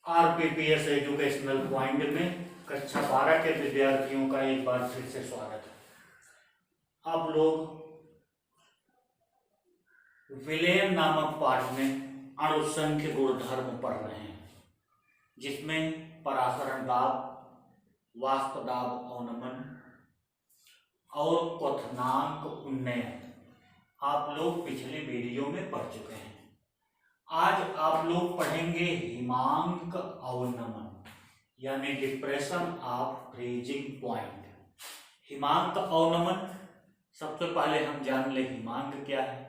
आरपीपीएस educational point में कक्षा 12 के विद्यार्थियों का एक बार फिर से स्वागत है। आप लोग विलयन नामक पाठ में अणुसंख्य गुणधर्म पढ़ रहे हैं, जिसमें परासरण दाब, वाष्प दाब अवनमन और क्वथनांक उन्नयन आप लोग पिछले वीडियो में पढ़ चुके हैं। आज आप लोग पढ़ेंगे हिमांक अवनमन यानी डिप्रेशन ऑफ फ्रीजिंग पॉइंट। हिमांक अवनमन सबसे पहले हम जान ले हिमांक क्या है।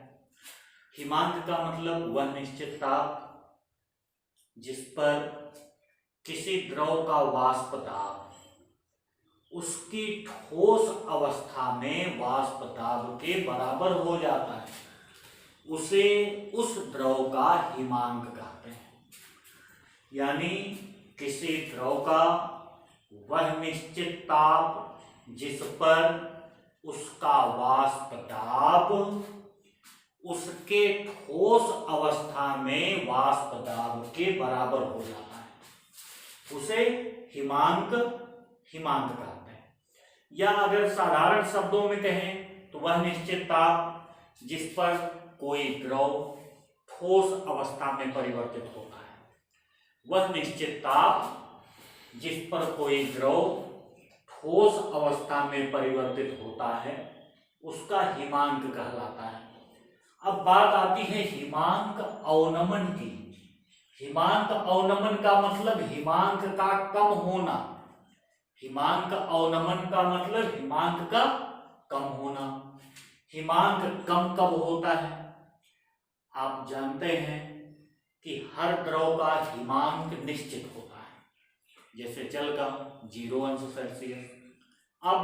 हिमांक का मतलब वह निश्चित ताप जिस पर किसी द्रव का वाष्प दाब उसकी ठोस अवस्था में वाष्प दाब के बराबर हो जाता है, उसे उस द्रव का हिमांक कहते हैं। यानी किसी द्रव का वह निश्चित ताप जिस पर उसका वाष्प दाब उसके ठोस अवस्था में वाष्प दाब के बराबर हो जाता है, उसे हिमांक कहते हैं। या अगर साधारण शब्दों में कहें तो वह निश्चित ताप जिस पर कोई द्रव ठोस अवस्था में परिवर्तित होता है, वह निश्चित ताप जिस पर कोई द्रव ठोस अवस्था में परिवर्तित होता है उसका हिमांक कहलाता है। अब बात आती है हिमांक अवनमन की। हिमांक अवनमन का मतलब हिमांक का कम होना। हिमांक अवनमन का मतलब हिमांक का कम होना। हिमांक कम कब होता है? आप जानते हैं कि हर द्रव का हिमांक निश्चित होता है, जैसे जल का 0 अंश सेल्सियस। अब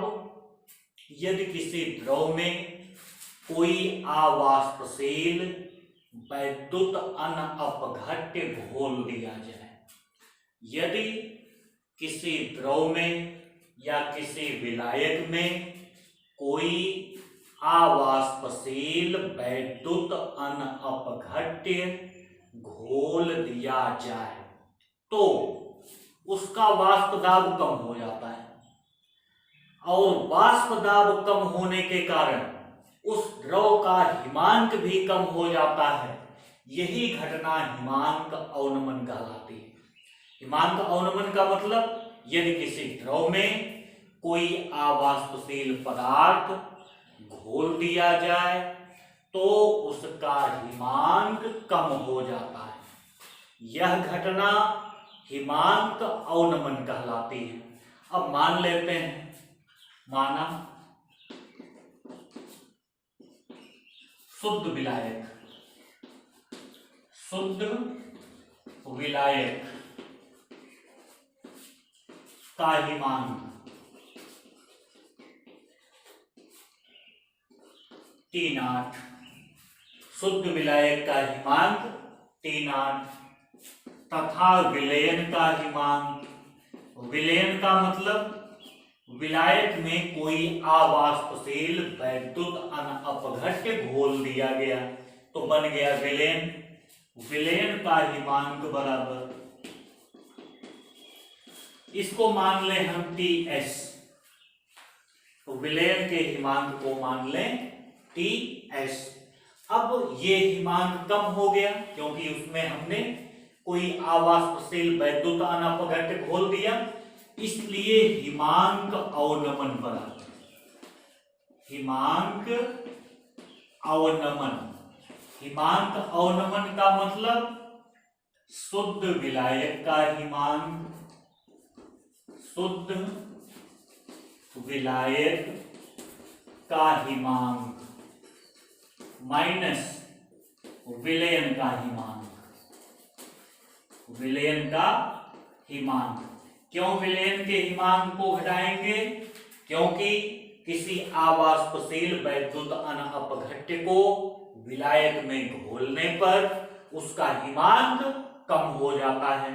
यदि किसी द्रव में कोई अवाष्पशील वैद्युत अनअपघट्य घोल दिया जाए, यदि किसी द्रव में या किसी विलायक में कोई अवाष्पशील वैद्युत अनअपघट्य घोल दिया जाए तो उसका वाष्प दाब कम हो जाता है, और वाष्प दाब कम होने के कारण उस द्रव का हिमांक भी कम हो जाता है। यही घटना हिमांक अवनमन कहलाती है। हिमांक अवनमन का मतलब यदि किसी द्रव में कोई अवाष्पशील पदार्थ घोल दिया जाए तो उसका हिमांक कम हो जाता है। यह घटना हिमांक अवनमन कहलाती है। अब मान लेते हैं, माना शुद्ध विलायक का हिमांक T0। शुद्ध विलायक का हिमांक T0 तथा विलयन का हिमांक, विलयन का मतलब विलायक में कोई अवाष्पशील वैद्युत अनअपघट्य घोल दिया गया तो बन गया विलयन। विलयन का हिमांक बराबर, इसको मान लें हम TS, तो विलयन के हिमांक को मान लें TS। अब ये हिमांक कम हो गया क्योंकि उसमें हमने कोई अवाष्पशील वैद्युत अनअपघट्य घोल दिया, इसलिए हिमांक अवनमन बराबर हिमांक अवनमन। हिमांक अवनमन का मतलब शुद्ध विलायक का हिमांक, शुद्ध विलायक का हिमांक माइनस विलयन का हिमांक, विलयन का हिमांक। क्यों विलयन के हिमांक को घटाएंगे? क्योंकि किसी अवाष्पशील वैद्युत अनअपघट्य को विलायक में घोलने पर उसका हिमांक कम हो जाता है।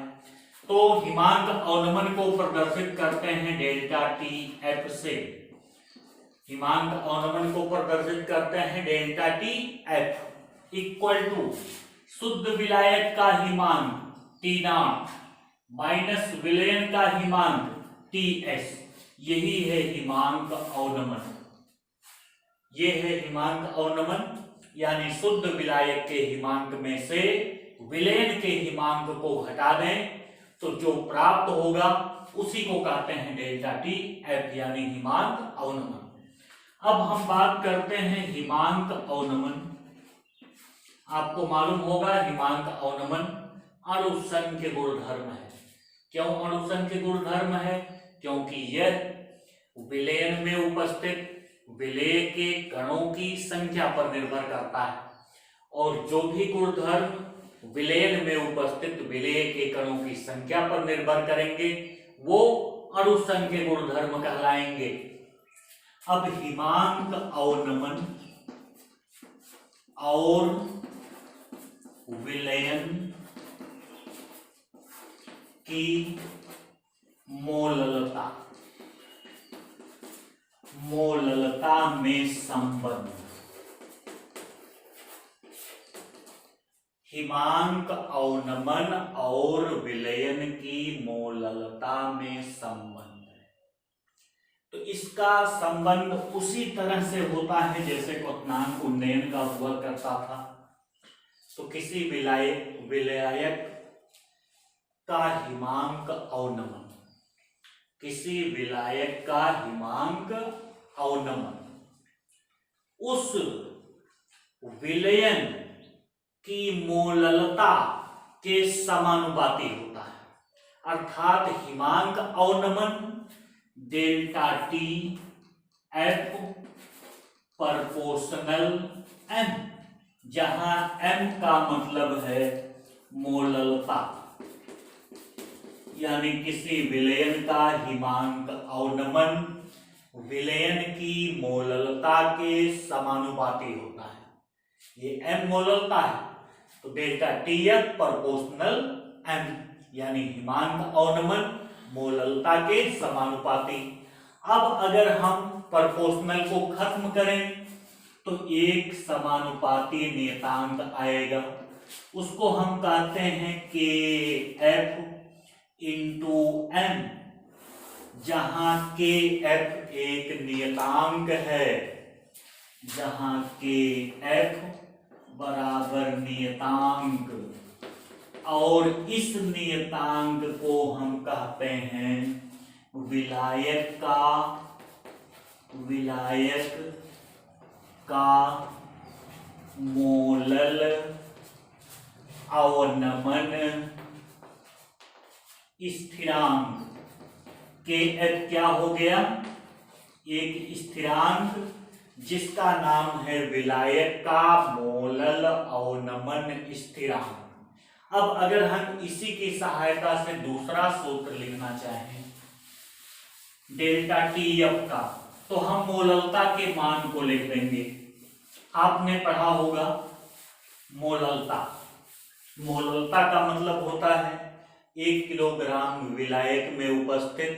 तो हिमांक अवनमन को प्रदर्शित करते हैं डेल्टा TF से। हिमांक अवनमन को प्रदर्शित करते हैं डेल्टा TF इक्वल टू शुद्ध विलायक का हिमांक T0 माइनस विलयन का हिमांक TS, यही है हिमांक अवनमन। ये है हिमांक अवनमन, यानी शुद्ध विलायक के हिमांक में से विलयन के हिमांक को घटा दें तो जो प्राप्त होगा उसी को कहते हैं डेल्टा टी एफ, यानी हिमांक अवनमन। अब हम बात करते हैं हिमांक अवनमन। आपको मालूम होगा हिमांक अवनमन अणुसंख्य गुणधर्म है। क्यों अणुसंख्य गुणधर्म है? क्योंकि यह विलयन में उपस्थित विलेय के कणों की संख्या पर निर्भर करता है, और जो भी गुणधर्म विलयन में उपस्थित विलेय के कणों की संख्या पर निर्भर करेंगे वो अणुसंख्य गुणधर्म कहलाएंगे। अब हिमांक अवनमन और विलयन की मोललता में संबंध। हिमांक अवनमन और विलयन की मोललता में संबंध है, तो इसका संबंध उसी तरह से होता है जैसे क्वथनांक उन्नयन का हुआ करता था। तो किसी विलायक का हिमांक अवनमन, किसी विलायक का हिमांक अवनमन उस विलयन की मोललता के समानुपाती होता है, अर्थात हिमांक अवनमन delta T F proportional M, जहां एम का मतलब है मोललता, यानी किसी विलयन का हिमांक अवनमन विलयन की मोललता के समानुपाती होता है। ये एम मोललता है तो delta T F proportional M, यानी हिमांक अवनमन मोललता के समानुपाती। अब अगर हम प्रोपोर्शनल को खत्म करें तो एक समानुपाती नियतांक आएगा, उसको हम कहते हैं के एफ इंटू एम, जहां के एफ एक नियतांक है, जहां के एफ बराबर नियतांक, और इस नियतांक को हम कहते हैं विलायक का मोलल अवनमन स्थिरांक। के एफ क्या हो गया? एक स्थिरांक जिसका नाम है विलायक का मोलल अवनमन स्थिरांक। अब अगर हम इसी की सहायता से दूसरा सूत्र लिखना चाहें डेल्टा टी एफ का, तो हम मोललता के मान को लिख देंगे। आपने पढ़ा होगा मोललता का मतलब होता है 1 किलोग्राम विलायक में उपस्थित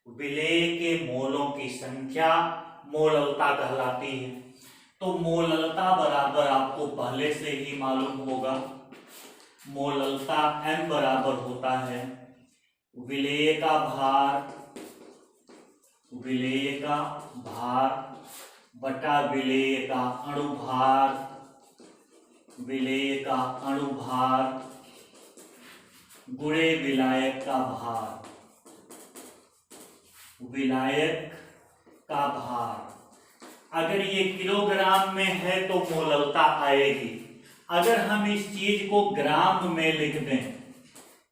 विलेय के मोलों की संख्या मोललता कहलाती है। तो मोललता बराबर आपको पहले से ही मालूम होगा, मोललता m बराबर होता है विलेय का भार बटा विलेय का अणुभार गुणे विलायक का भार। अगर ये किलोग्राम में है तो मोललता आएगी। अगर हम इस चीज को ग्राम में लिख दें,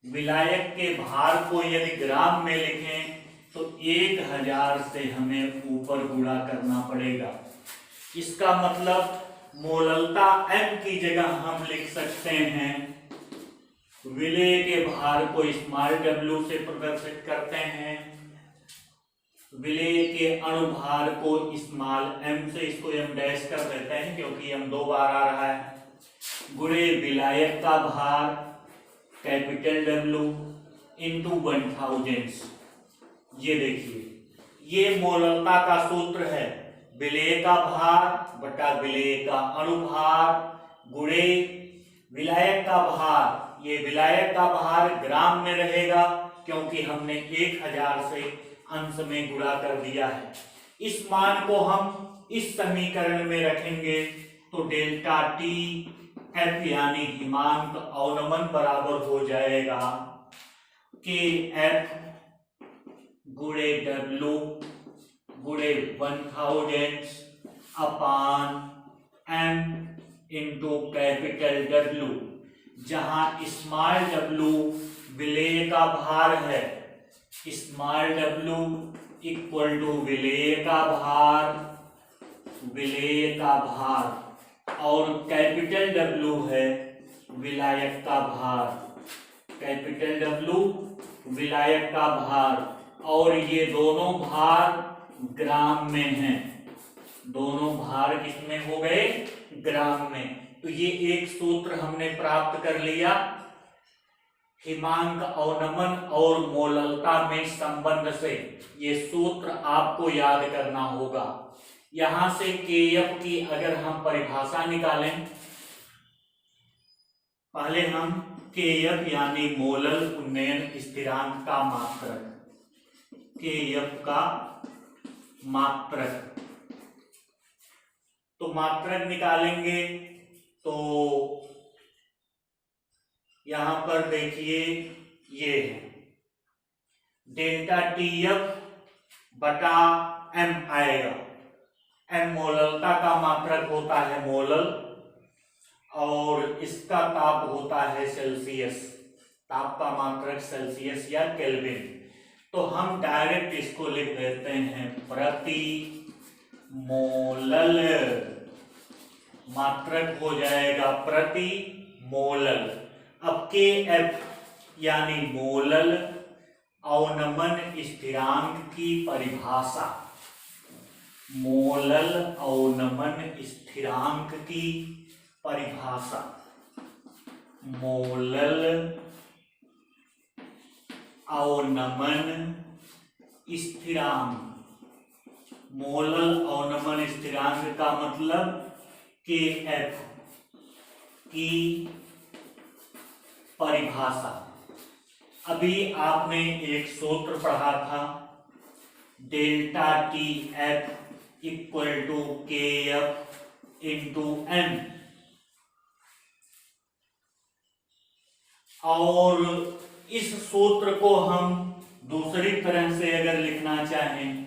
विलायक के भार को यदि ग्राम में लिखें तो 1000 से हमें ऊपर गुणा करना पड़ेगा। इसका मतलब मोललता m की जगह हम लिख सकते हैं विलेय के भार को स्मॉल w से प्रदर्शित करते हैं, विलेय के अणुभार को स्मॉल m से, इसको m डैश कर देते हैं क्योंकि m 2 बार आ रहा है, गुणे विलायक का भार कैपिटल W इंटू 1000। ये देखिए ये मोललता का सूत्र है, विलेय का भार बटा विलेय का अणुभार गुणे विलायक का भार, ये विलायक का भार ग्राम में रहेगा क्योंकि हमने 1000 से अंश में गुणा कर दिया है। इस मान को हम इस समीकरण में रखेंगे तो डेल्टा टी एफ यानी हिमांक अवनमन बराबर हो जाएगा के एफ गुणे डब्ल्यू गुणे 1000 upon M into capital W, जहां स्मॉल डब्ल्यू विलेय का भार है, स्मॉल डब्ल्यू इक्वल टू विलेय का भार और कैपिटल डब्ल्यू है विलायक का भार, कैपिटल डब्ल्यू विलायक का भार, और ये दोनों भार ग्राम में हैं, दोनों भार किसमें हो गए? ग्राम में। तो ये एक सूत्र हमने प्राप्त कर लिया। हिमांक अवनमन और मोललता में संबंध से ये सूत्र आपको याद करना होगा। यहां से केएफ की अगर हम परिभाषा निकालें, पहले हम केएफ यानी मोलल उन्नयन स्थिरांक का मात्रक, केएफ का मात्रक, तो मात्रक निकालेंगे तो यहां पर देखिए ये है डेल्टा टी एफ बटा एम आएगा। एम मोललता का मात्रक होता है मोलल और इसका ताप होता है सेल्सियस, ताप का मात्रक सेल्सियस या केल्विन। तो हम डायरेक्ट इसको लिख देते हैं प्रति मोलल, मात्रक हो जाएगा प्रति मोलल। अब के एफ यानी मोलल अवनमन स्थिरांक की परिभाषा, मोलल अवनमन स्थिरांक की परिभाषा, मोलल अवनमन स्थिरांक, मोलल अवनमन स्थिरांक का मतलब के एफ की परिभाषा। अभी आपने एक सूत्र पढ़ा था delta T F equal to K F into M, और इस सूत्र को हम दूसरी तरह से अगर लिखना चाहें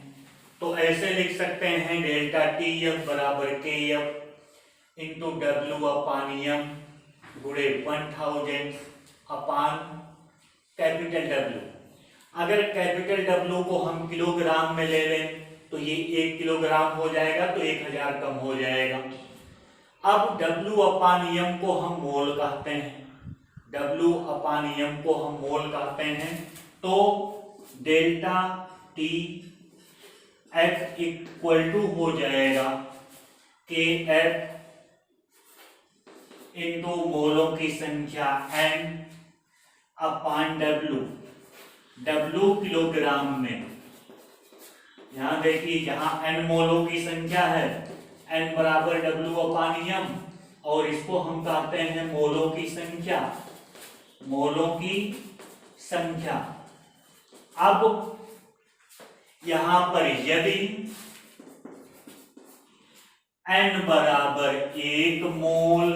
तो ऐसे लिख सकते हैं डेल्टा टी एफ बराबर के एफ इंटू डब्ल्यू अपान एम गुणे 1000 अपान कैपिटल डब्ल्यू। अगर कैपिटल डब्ल्यू को हम किलोग्राम में ले लें तो ये 1 किलोग्राम हो जाएगा, तो 1000 कम हो जाएगा। अब डब्ल्यू अपान एम को हम मोल कहते हैं, डब्ल्यू अपान एम को हम मोल कहते हैं, तो delta T F equal to हो जाएगा के एफ इंटू मोलों की संख्या n upon W, W kilogram में। यहां देखिए जहां n मोलों की संख्या है, n बराबर डब्ल्यू अपान एम, और इसको हम कहते हैं मोलों की संख्या, मोलों की संख्या। अब यहां पर यदि n बराबर 1 मोल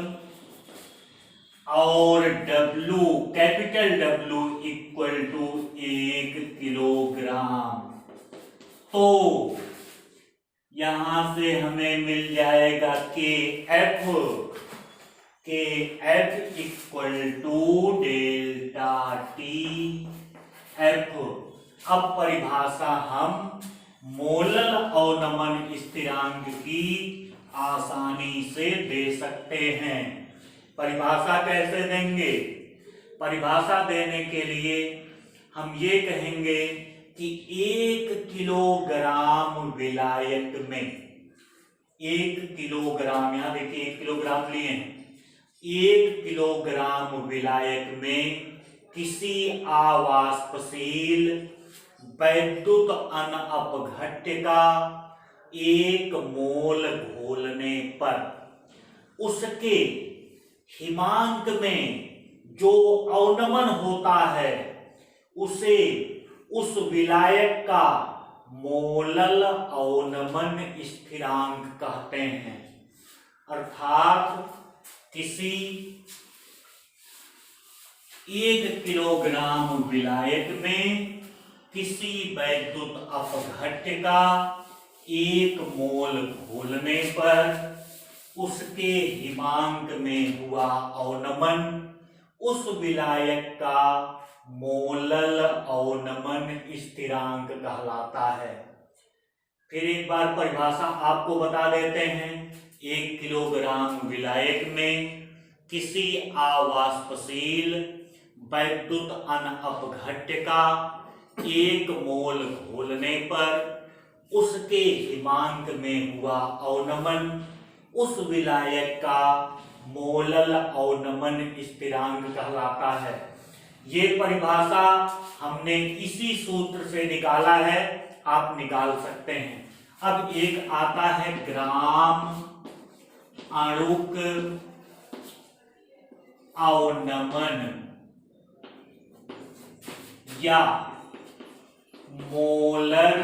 और W capital W equal to 1 kilogram, तो यहां से हमें मिल जाएगा K F equal to delta T F. अब परिभाषा हम मोलल अवनमन स्थिरांक की आसानी से दे सकते हैं। परिभाषा कैसे देंगे? परिभाषा देने के लिए हम ये कहेंगे कि 1 किलोग्राम विलायक में, 1 किलोग्राम, यहां देखिए 1 किलोग्राम लिए हैं, 1 किलोग्राम विलायक में किसी आवाष्पशील वैद्युत अनअपघट्य का 1 मोल घोलने पर उसके हिमांक में जो अवनमन होता है उसे उस विलायक का मोलल अवनमन स्थिरांक कहते हैं। अर्थात किसी 1 किलोग्राम विलायक में किसी वैद्युत अपघट्य का 1 मोल घोलने पर उसके हिमांक में हुआ अवनमन उस विलायक का मोलल अवनमन स्थिरांक कहलाता है। फिर एक बार परिभाषा आपको बता देते हैं। 1 किलोग्राम विलायक में किसी अवाष्पशील वैद्युत अपघट्य का 1 मोल घोलने पर उसके हिमांक में हुआ अवनमन उस विलायक का मोलल अवनमन स्थिरांक कहलाता है। ये परिभाषा हमने इसी सूत्र से निकाला है, आप निकाल सकते हैं। अब एक आता है ग्राम आणुक अवनमन या मोलर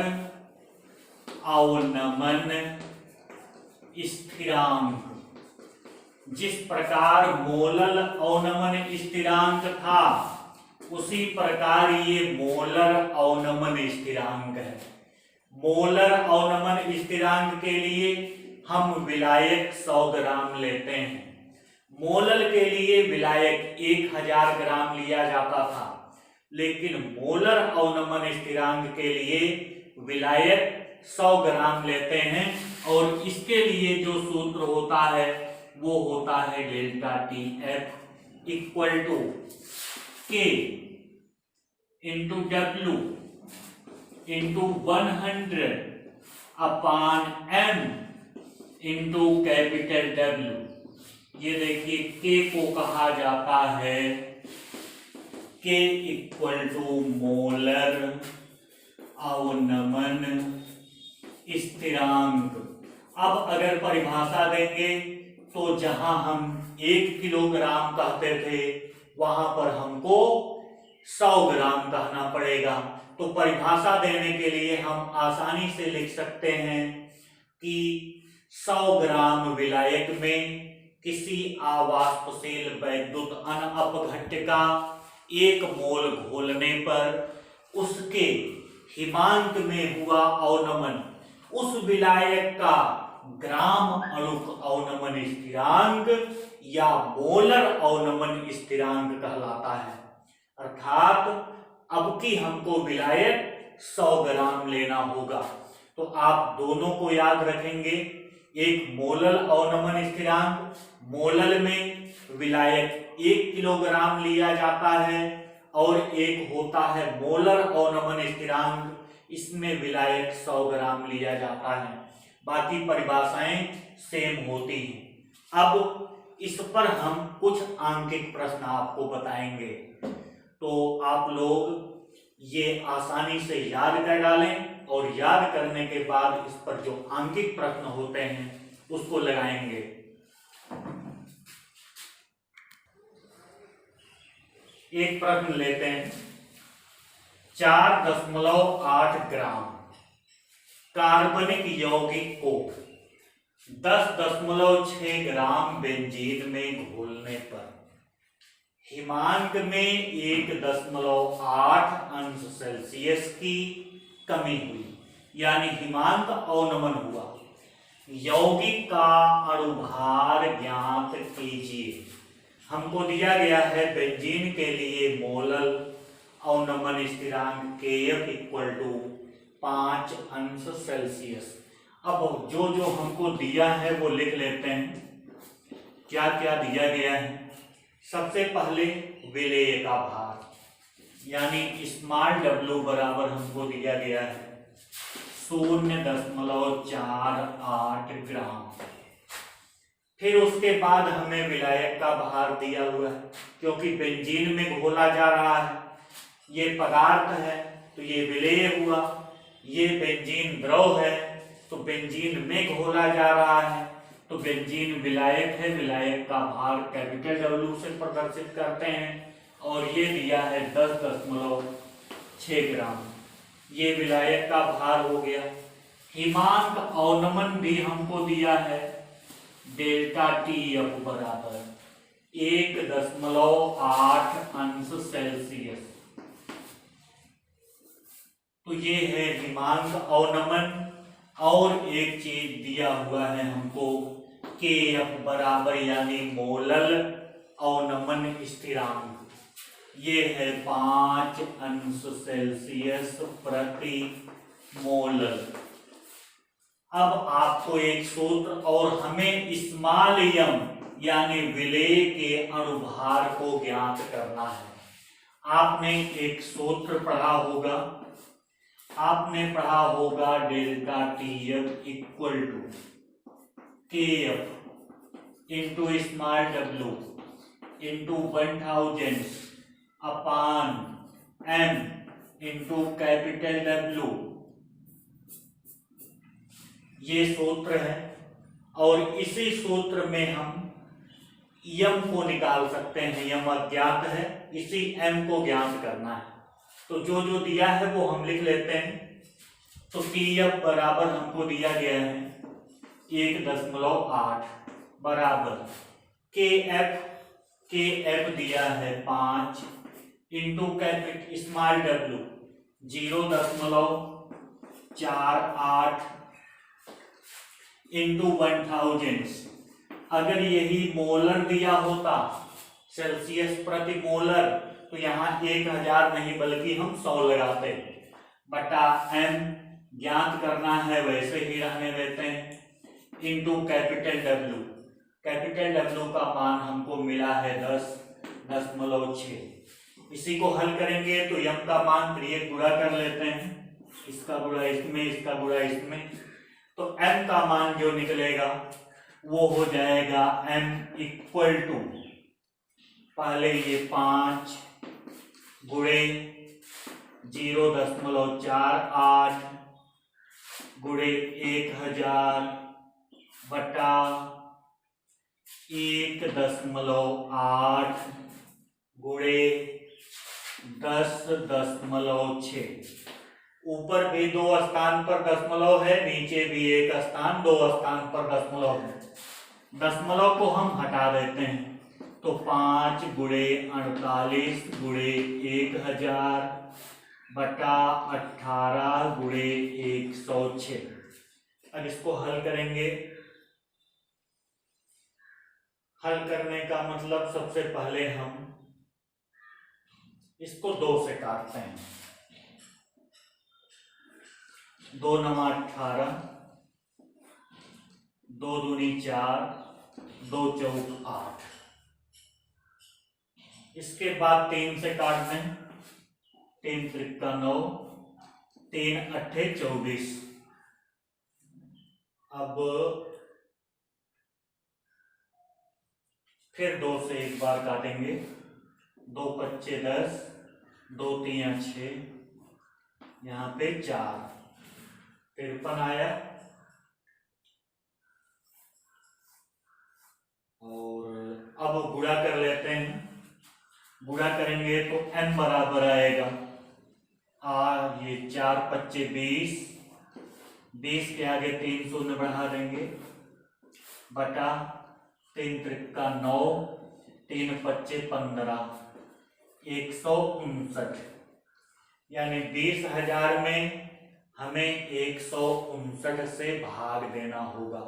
अवनमन स्थिरांक। जिस प्रकार मोलल अवनमन स्थिरांक था उसी प्रकार ये मोलर अवनमन स्थिरांक है। मोलर अवनमन स्थिरांक के लिए हम विलायक 100 ग्राम लेते हैं। मोलल के लिए विलायक 1000 ग्राम लिया जाता था, लेकिन मोलर अवनमन स्थिरांक के लिए विलायक 100 ग्राम लेते हैं। और इसके लिए जो सूत्र होता है वो होता है delta T F equal to K into W into 100 upon M into capital W. ये देखिए के को कहा जाता है के इक्वल टू मोलर अवनमन स्थिरांक। अब अगर परिभाषा देंगे तो जहां हम 1 किलोग्राम कहते थे वहां पर हमको 100 ग्राम कहना पड़ेगा। तो परिभाषा देने के लिए हम आसानी से लिख सकते हैं कि 100 ग्राम विलायक में किसी अवाष्पशील विद्युत अपघट्य का 1 मोल घोलने पर उसके हिमांक में हुआ अवनमन उस विलायक का ग्राम अणुक अवनमन स्थिरांक या मोलर अवनमन स्थिरांक कहलाता है। अर्थात अब की हमको विलायक 100 ग्राम लेना होगा। तो आप दोनों को याद रखेंगे। एक मोलल अवनमन स्थिरांक, मोलल में विलायक 1 किलोग्राम लिया जाता है, और एक होता है मोलर अवनमन स्थिरांक, इसमें विलायक 100 ग्राम लिया जाता है। बाकी परिभाषाएं सेम होती हैं। अब इस पर हम कुछ आंकिक प्रश्न आपको बताएंगे, तो आप लोग ये आसानी से याद कर डालें और याद करने के बाद इस पर जो आंकिक प्रश्न होते हैं उसको लगाएंगे। एक प्रश्न लेते हैं। 4.8 ग्राम कार्बनिक यौगिक को 10.6 ग्राम बेंजीन में घोलने पर हिमांक में 1.8 अंश सेल्सियस की कमी हुई, यानी हिमांक अवनमन हुआ। यौगिक का अणुभार ज्ञात कीजिए। हमको दिया गया है बेंजीन के लिए मोलल अवनमन स्थिरांक Kf इक्वल टू 5 अंश सेल्सियस। अब जो जो हमको दिया है वो लिख लेते हैं। क्या क्या दिया गया है? सबसे पहले विलेय का भार, यानी स्मॉल w बराबर हमको दिया गया है 0.48 ग्राम। फिर उसके बाद हमें विलायक का भार दिया हुआ है, क्योंकि बेंजीन में घोला जा रहा है। ये पदार्थ है तो ये विलेय हुआ, ये बेंजीन द्रव है तो बेंजीन में घोला जा रहा है, तो बेंजीन विलायक है। विलायक का भार कैपिटल W से प्रदर्शित करते हैं। और ये दिया है 10.6 ग्राम। ये विलायक का भार हो गया। हिमांक अवनमन भी हमको दिया है डेल्टा टी एफ बराबर 1.8 अंश सेल्सियस। तो ये है हिमांक अवनमन। और एक चीज दिया हुआ है हमको के एफ बराबर यानी मोलल अवनमन स्थिरांक, ये है 5 अंश सेल्सियस प्रति मोलर। अब आपको एक सूत्र और हमें स्मॉल यम यानी विलेय के अणुभार को ज्ञात करना है। आपने एक सूत्र पढ़ा होगा delta T F equal to K F into small W into 1000 upon M into capital W. ये सूत्र है और इसी सूत्र में हम यम को निकाल सकते हैं। यम अज्ञात है, इसी एम को ज्ञात करना है। तो जो जो दिया है वो हम लिख लेते हैं। तो टी एफ बराबर हमको दिया गया है 1.8 बराबर के एफ दिया है 5 into capital small W 0.48 into 1000। अगर यही मोलर दिया होता सेल्सियस प्रति मोलर तो यहाँ 1000 नहीं बल्कि हम 100 लगाते। बटा एम ज्ञात करना है वैसे ही रहने देते हैं इंटू कैपिटल डब्ल्यू का मान हमको मिला है 10.6। इसी को हल करेंगे तो यम का मान 3 गुणा कर लेते हैं, इसका गुणा इसमें, इसका गुणा इसमें। तो m का मान जो निकलेगा वो हो जाएगा m इक्वल टू पहले ये 5 गुणे 0.48 गुणे 1000 बटा 1.8 गुणे 10.6। ऊपर भी 2 स्थान पर दशमलव है, नीचे भी एक स्थान 2 स्थान पर दशमलव है। दशमलव को हम हटा देते हैं तो 5 गुणे 48 गुणे 1000 बटा 18 गुणे 106। अब इसको हल करेंगे। हल करने का मतलब सबसे पहले हम इसको 2 से काटते हैं। 2 9 18, 2 दूनी 4, 2 चौक 8। इसके बाद 3 से काट दें, 3 त्रिका 9, 3 अट्ठे 24। अब फिर 2 से एक बार काटेंगे, 2 पच्चे 10, 2 3 6, यहाँ पे 4, 53 आया। और अब गुणा कर लेते हैं। गुणा करेंगे तो m बराबर आएगा ये 4 पच्चे 20, 20 के आगे 3 शून्य बढ़ा देंगे बटा 3 त्रिका 9, 3 पच्चे 15, 159। यानी 20,000 में हमें 159 से भाग देना होगा।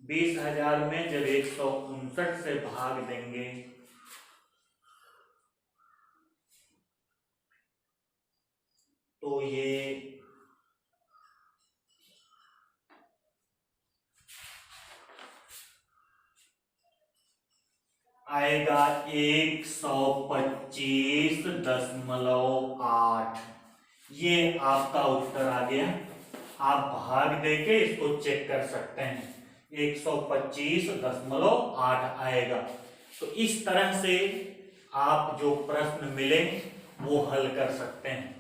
20,000 में जब 159 से भाग देंगे तो ये आएगा 125.8। ये आपका उत्तर आ गया। आप भाग देके इसको चेक कर सकते हैं, 125.8 आएगा। तो इस तरह से आप जो प्रश्न मिले वो हल कर सकते हैं।